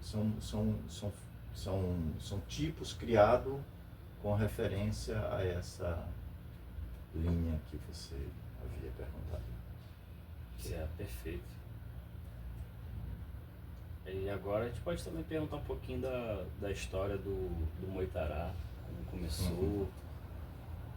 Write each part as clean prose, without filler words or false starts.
são tipos criados com referência a essa linha que você havia perguntado. Certo, perfeito. E agora a gente pode também perguntar um pouquinho da história do Moitará, como começou,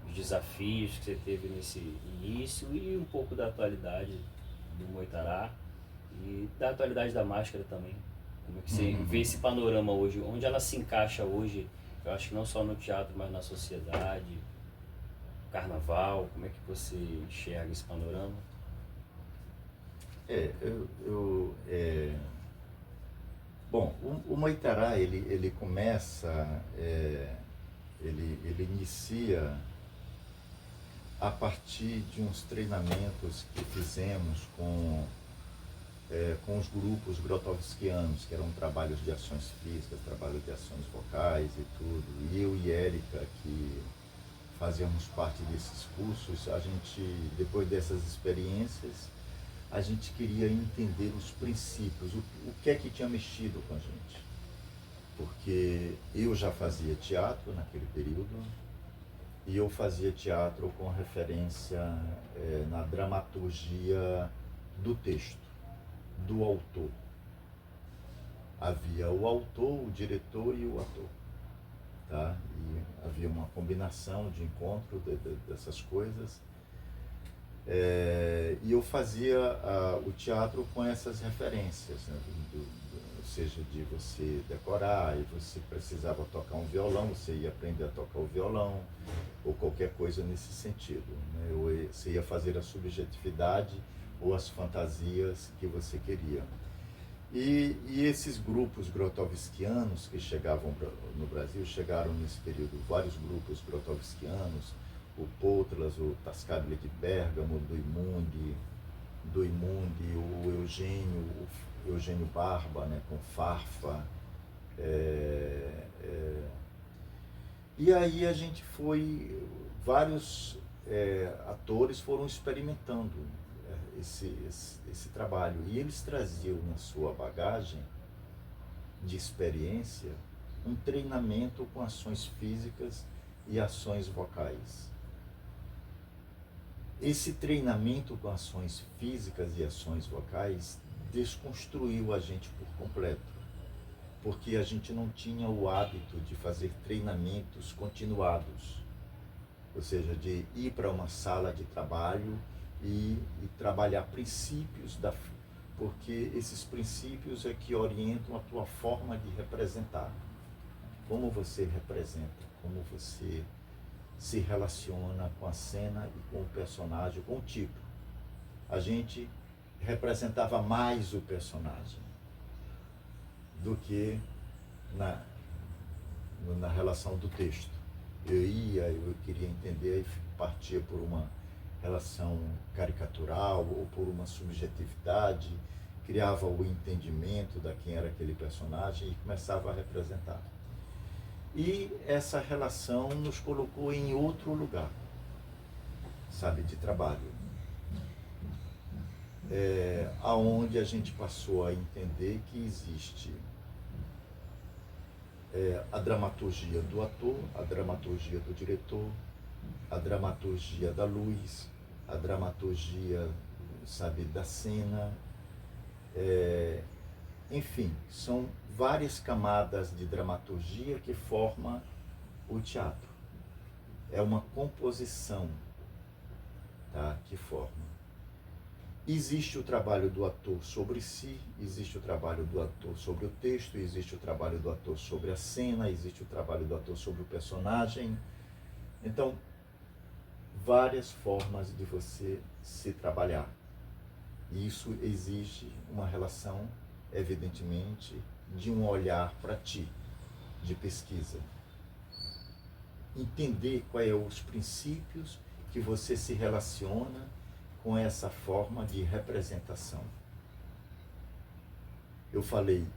os desafios que você teve nesse início e um pouco da atualidade do Moitará e da atualidade da máscara também. Como é que você vê esse panorama hoje, onde ela se encaixa hoje, eu acho que não só no teatro, mas na sociedade, carnaval, como é que você enxerga esse panorama? Bom, o Moitará, ele começa, ele inicia a partir de uns treinamentos que fizemos com os grupos grotovskianos, que eram trabalhos de ações físicas, trabalhos de ações vocais e tudo. E eu e Érica, que fazíamos parte desses cursos, a gente, depois dessas experiências, a gente queria entender os princípios, o que é que tinha mexido com a gente. Porque eu já fazia teatro naquele período, e eu fazia teatro com referência na dramaturgia do texto, do autor. Havia o autor, o diretor e o ator. Tá? E havia uma combinação de encontro dessas coisas. E eu fazia o teatro com essas referências, né? Ou seja, de você decorar, e você precisava tocar um violão, você ia aprender a tocar o violão, ou qualquer coisa nesse sentido, né? Ou você ia fazer a subjetividade ou as fantasias que você queria. E esses grupos grotovskianos que chegavam no Brasil, chegaram nesse período vários grupos grotovskianos, o Potras, o Tascabile de Bérgamo, do Imundi, o Eugênio Barba, né, com Farfa. E aí a gente vários atores foram experimentando esse trabalho. E eles traziam na sua bagagem de experiência um treinamento com ações físicas e ações vocais. Esse treinamento com ações físicas e ações vocais desconstruiu a gente por completo, porque a gente não tinha o hábito de fazer treinamentos continuados, ou seja, de ir para uma sala de trabalho e trabalhar princípios porque esses princípios é que orientam a tua forma de representar. Como você representa, como você se relaciona com a cena e com o personagem, com o tipo. A gente representava mais o personagem do que na relação do texto. Eu queria entender e partia por uma relação caricatural ou por uma subjetividade, criava o entendimento de quem era aquele personagem e começava a representar. E essa relação nos colocou em outro lugar, sabe, de trabalho. Aonde a gente passou a entender que existe a dramaturgia do ator, a dramaturgia do diretor, a dramaturgia da luz, a dramaturgia, sabe, da cena. Enfim, são várias camadas de dramaturgia que formam o teatro. É uma composição, tá, que forma. Existe o trabalho do ator sobre si, existe o trabalho do ator sobre o texto, existe o trabalho do ator sobre a cena, existe o trabalho do ator sobre o personagem. Então, várias formas de você se trabalhar. E isso exige uma relação, evidentemente, de um olhar para ti, de pesquisa. Entender quais são os princípios que você se relaciona com essa forma de representação. Eu falei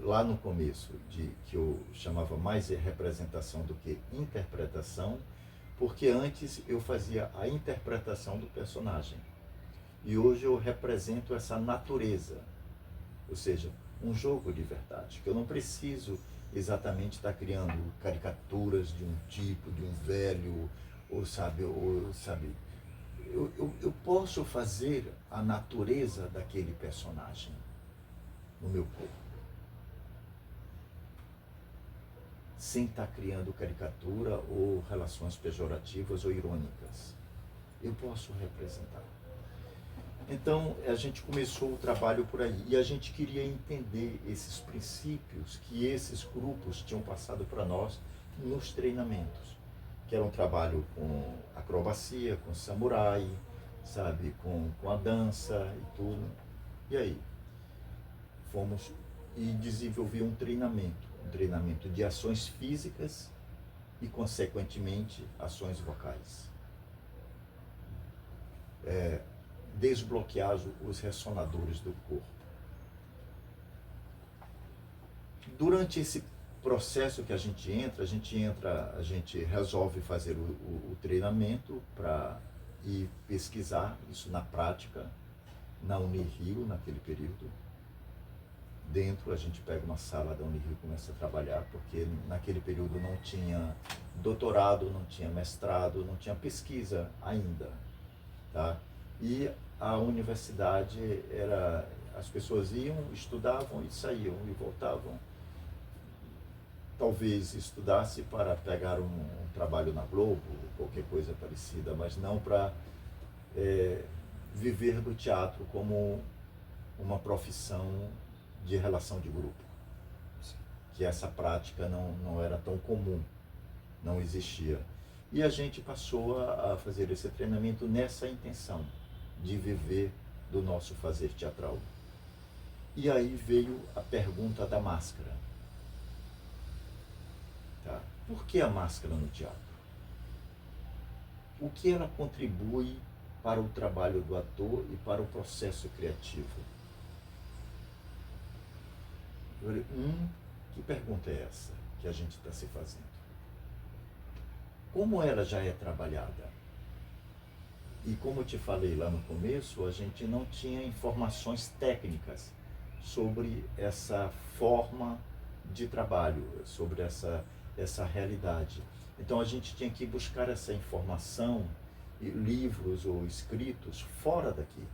lá no começo que eu chamava mais de representação do que interpretação, porque antes eu fazia a interpretação do personagem. E hoje eu represento essa natureza, ou seja, um jogo de verdade, que eu não preciso exatamente estar criando caricaturas de um tipo, de um velho, ou sabe, eu posso fazer a natureza daquele personagem no meu corpo, sem estar criando caricatura ou relações pejorativas ou irônicas. Eu posso representar. Então, a gente começou o trabalho por aí. E a gente queria entender esses princípios que esses grupos tinham passado para nós nos treinamentos. Que era um trabalho com acrobacia, com samurai, sabe, com a dança e tudo. E aí, fomos e desenvolvi um treinamento de ações físicas e, consequentemente, ações vocais. Desbloquear os ressonadores do corpo. Durante esse processo que a gente resolve fazer o treinamento para ir pesquisar isso na prática, na Unirio, naquele período. Dentro, a gente pega uma sala da Unirio e começa a trabalhar, porque naquele período não tinha doutorado, não tinha mestrado, não tinha pesquisa ainda, tá? E a universidade era, as pessoas iam, estudavam e saíam e voltavam. Talvez estudasse para pegar um trabalho na Globo, qualquer coisa parecida, mas não para viver do teatro como uma profissão de relação de grupo. Que essa prática não era tão comum, não existia. E a gente passou a fazer esse treinamento nessa intenção de viver do nosso fazer teatral. E aí veio a pergunta da máscara. Tá? Por que a máscara no teatro? O que ela contribui para o trabalho do ator e para o processo criativo? Que pergunta é essa que a gente está se fazendo? Como ela já é trabalhada? E como eu te falei lá no começo, a gente não tinha informações técnicas sobre essa forma de trabalho, sobre essa realidade. Então a gente tinha que buscar essa informação, livros ou escritos, fora daqui.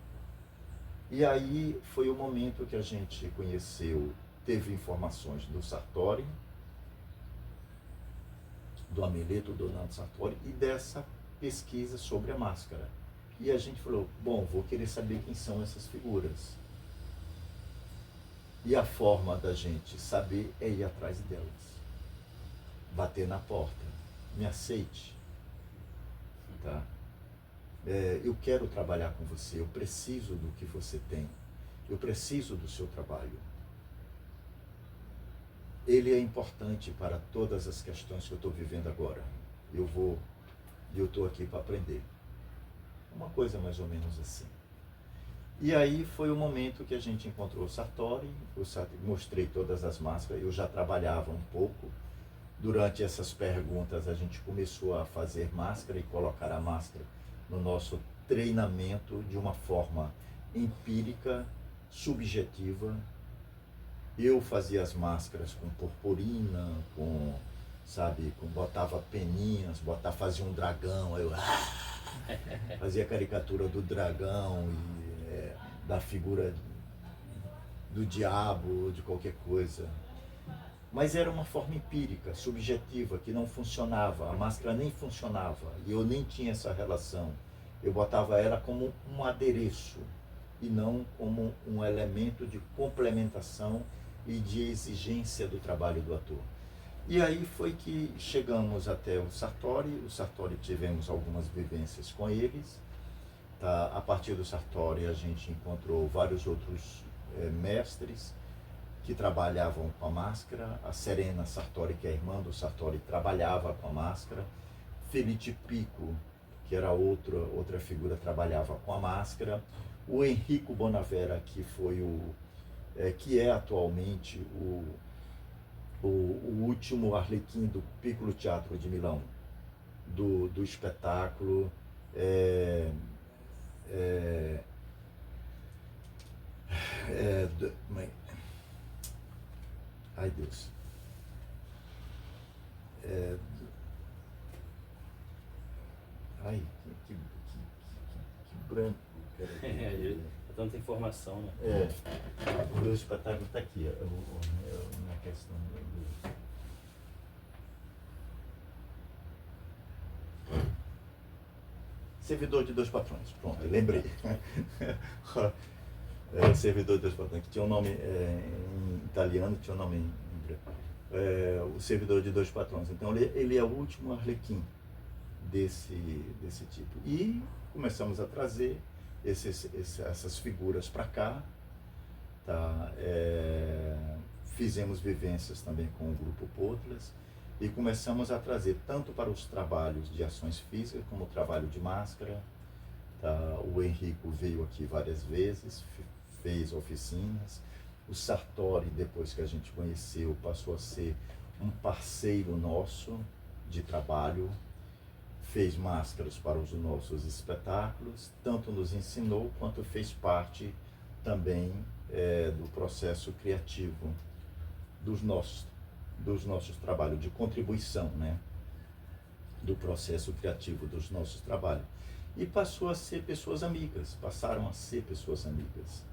E aí foi o momento que a gente conheceu, teve informações do Sartori, do Ameleto, do Nando Sartori, e dessa pesquisa sobre a máscara. E a gente falou, bom, vou querer saber quem são essas figuras. E a forma da gente saber é ir atrás delas. Bater na porta. Me aceite. Tá? Eu quero trabalhar com você, eu preciso do que você tem. Eu preciso do seu trabalho. Ele é importante para todas as questões que eu estou vivendo agora. Eu estou aqui para aprender. Uma coisa mais ou menos assim. E aí foi o momento que a gente encontrou o Sartori, mostrei todas as máscaras, eu já trabalhava um pouco. Durante essas perguntas a gente começou a fazer máscara e colocar a máscara no nosso treinamento de uma forma empírica, subjetiva. Eu fazia as máscaras com purpurina, botava peninhas, fazia um dragão, aí eu fazia caricatura do dragão e da figura do diabo, de qualquer coisa. Mas era uma forma empírica, subjetiva, que não funcionava, a máscara nem funcionava, e eu nem tinha essa relação. Eu botava ela como um adereço, e não como um elemento de complementação e de exigência do trabalho do ator. E aí foi que chegamos até o Sartori tivemos algumas vivências com eles. Tá? A partir do Sartori a gente encontrou vários outros mestres que trabalhavam com a máscara. A Serena Sartori, que é a irmã do Sartori, trabalhava com a máscara. Felice Pico, que era outra figura, trabalhava com a máscara. O Enrico Bonavera, que é atualmente o último Arlequim do Piccolo Teatro de Milão, do espetáculo Ai, Deus. É, ai, que branco. É tanta informação, né? O meu espetáculo está aqui. Na questão do... Servidor de dois patrões. Pronto, eu lembrei. Servidor de dois patrões, que tinha um nome em italiano, tinha um nome em grego. O servidor de dois patrões. Então ele é o último arlequim desse tipo. E começamos a trazer essas figuras para cá. Tá? Fizemos vivências também com o Grupo Potlas e começamos a trazer tanto para os trabalhos de ações físicas como o trabalho de máscara. Tá? O Henrico veio aqui várias vezes, fez oficinas. O Sartori, depois que a gente conheceu, passou a ser um parceiro nosso de trabalho, fez máscaras para os nossos espetáculos, tanto nos ensinou quanto fez parte também do processo criativo dos nossos trabalhos, de contribuição, né? Do processo criativo dos nossos trabalhos. E passou a ser pessoas amigas, passaram a ser pessoas amigas.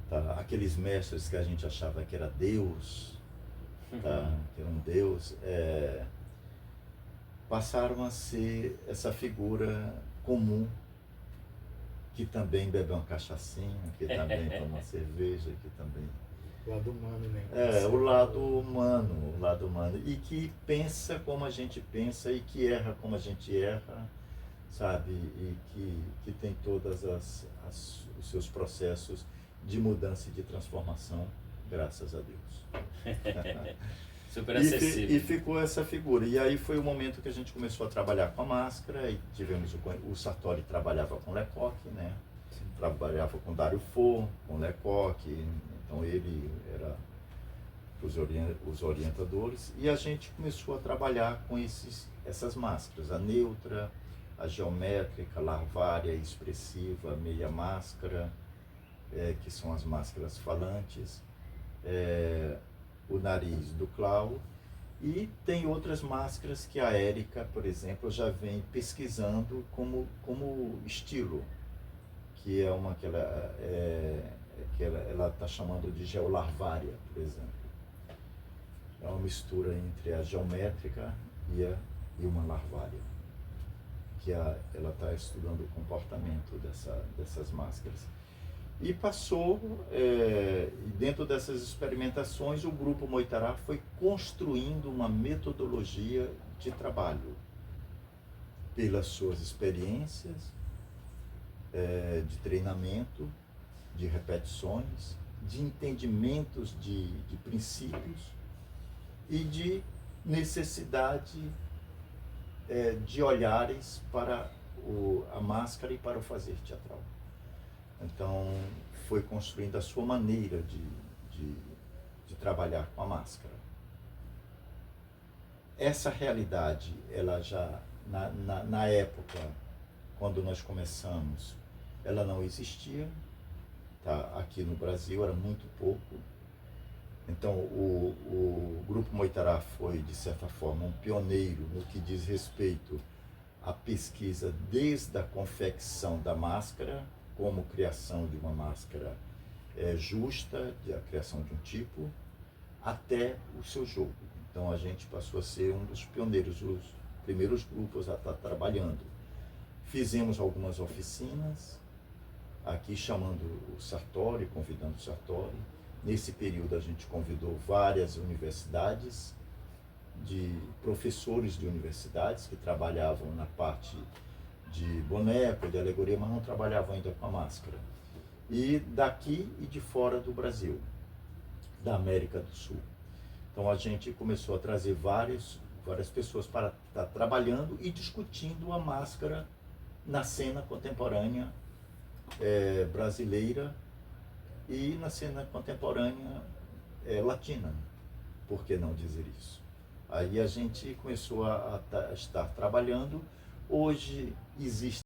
Tá? Aqueles mestres que a gente achava que era Deus, tá? Que era um Deus, passaram a ser essa figura comum, que também bebe uma cachaçinha, que também toma uma cerveja, que também... O lado humano, né? o lado humano. E que pensa como a gente pensa e que erra como a gente erra, sabe? E que tem todas os seus processos de mudança e de transformação, graças a Deus. Super acessível. E ficou essa figura. E aí foi o momento que a gente começou a trabalhar com a máscara, e tivemos o Sartori trabalhava com Lecoq, né? Sim. Trabalhava com Dario Fo, com Lecoq, então ele era os orientadores, e a gente começou a trabalhar com essas máscaras, a neutra, a geométrica, larvária, expressiva, meia máscara, que são as máscaras falantes, o nariz do Clau, e tem outras máscaras que a Érica, por exemplo, já vem pesquisando como estilo, que é uma que ela está chamando de geolarvária, por exemplo. É uma mistura entre a geométrica e uma larvária, que ela está estudando o comportamento dessas máscaras. E passou, dentro dessas experimentações, o Grupo Moitará foi construindo uma metodologia de trabalho, pelas suas experiências, de treinamento, de repetições, de entendimentos de princípios e de necessidade de olhares para a máscara e para o fazer teatral. Então, foi construindo a sua maneira de trabalhar com a máscara. Essa realidade, ela já, na época, quando nós começamos, ela não existia. Tá? Aqui no Brasil era muito pouco. Então, o Grupo Moitará foi, de certa forma, um pioneiro no que diz respeito à pesquisa desde a confecção da máscara, como criação de uma máscara justa, a criação de um tipo, até o seu jogo. Então a gente passou a ser um dos pioneiros, os primeiros grupos a estar trabalhando. Fizemos algumas oficinas, aqui chamando o Sartori, convidando o Sartori. Nesse período a gente convidou várias universidades, de professores de universidades que trabalhavam na parte de boneco, de alegoria, mas não trabalhavam ainda com a máscara. E daqui e de fora do Brasil, da América do Sul. Então a gente começou a trazer várias pessoas para estar trabalhando e discutindo a máscara na cena contemporânea brasileira e na cena contemporânea latina. Por que não dizer isso? Aí a gente começou a estar trabalhando. Hoje existe